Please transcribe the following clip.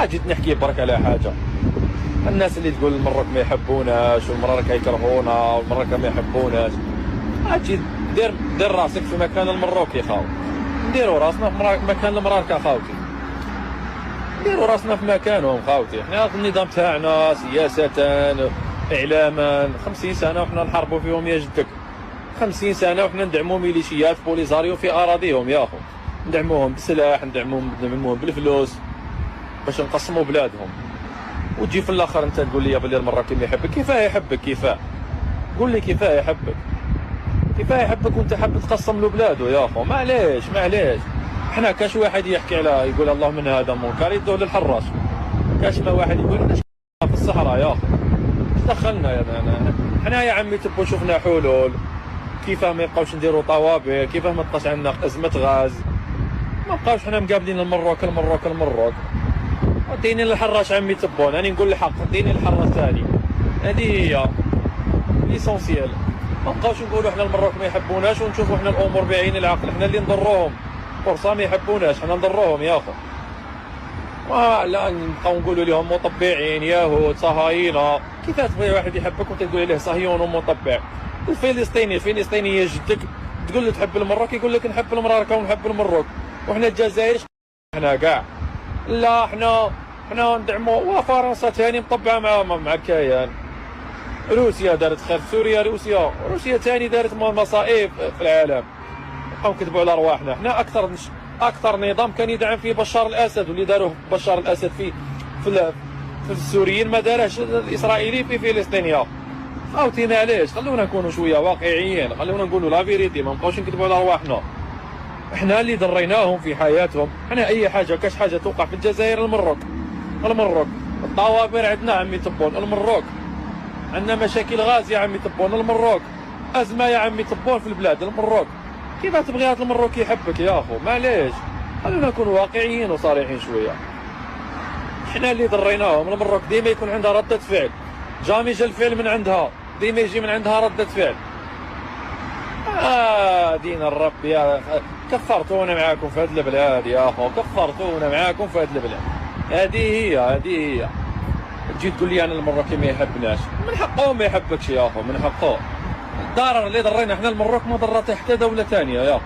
جيت نحكي برك على حاجه. الناس اللي تقول المروك ما يحبوناش والمرار كيكرهونا والمرار ما يحبوناش، اجي دير راسك في مكان المروك يا خاو. نديروا راسنا في مكان المراركه خاوتي، نديروا راسنا في مكانهم خاوتي. حنا النظام تاعنا سياسه اعلاما 50 سنه وحنا نحاربوا فيهم يا جدك، 50 سنه وحنا ندعموا ميليشيات بوليزاريو في اراضيهم يا اخو، ندعموهم بالسلاح، ندعموهم بالفلوس باش نقسموا بلادهم. وتجي في الاخر انت تقول لي بلي المراكي ما يحبك. كيفاه يحبك؟ كيفاه؟ قول لي كيفاه يحبك؟ كيفاه يحبك وانت حاب تقسم له بلاده يا اخو؟ معليش حنا كاش واحد يحكي على يقول الله من هذا منكر يدوه للحراش، كاش ما واحد يقول حنا في الصحراء يا اخو اش دخلنا يا حنا يا عمي تبو شفنا حلول كيفاه ما يبقاوش نديروا طوابير، كيفاه ما تبقاش عندنا ازمه غاز، ما بقاوش حنا مقابلين المروك وديني للحراش عمي تبون. راني نقول الحق، ديني للحراش ثاني، هذه هي ليسونسيال. ما نبقاوش نقولوا حنا المروك ما يحبوناش ونشوفوا حنا الامور بعين العقل، حنا اللي نضروهم، فرصه ما يحبوناش حنا نضروهم يا اخو. لا نبقاو نقولوا لهم مطبعين يهود صهاينه. كيفاه تبغي واحد يحبك وانت تقول عليه صهيون ومطبع؟ الفلسطيني يا جدك تقول له تحب المروك يقول لك نحب المراركه ونحب المروك، وحنا الجزائر حنا كاع لا حنا ندعموا. وفرنسا ثاني مطبعه مع الكيان، روسيا دارت خير في سوريا، روسيا ثاني دارت مصائب في العالم. نبقاو نكذبوا على رواحنا. حنا اكثر نظام كان يدعم فيه بشار الاسد، واللي داروه بشار الاسد في السوريين ما دارهش الاسرائيلي في فلسطين. عاوتينا علاش؟ خلونا نكونوا شويه واقعيين، خلونا نقولوا لا فيريتي، ما نبقاوش نكذبوا على رواحنا. احنا اللي ضريناهم في حياتهم. احنا اي حاجه كاش حاجه توقع في الجزائر المروك الطوابير عندنا عمي تبون، المروك عندنا مشاكل غاز يا عمي تبون، المروك ازمه يا عمي تبون في البلاد، المروك. كيف تبغي هذا المروك يحبك يا اخو؟ معليش خلونا نكونوا واقعيين وصريحين شويه. احنا اللي ضريناهم. المروك ديما يكون عندها رده فعل، جامي جا الفعل من عندها، ديما يجي من عندها رده فعل. دين الرب يا كفرتونا معاكم في هذه البلاد يا اخو، كفرتونا معاكم في هذه البلاد. هذه هي تجي تقول لي انا المروكي ما يحبناش، من حقه ما يحبكش يا اخو، من حقه. الضرر اللي ضرينا احنا المروك ما ضرته حتى دوله ثانيه يا اخو.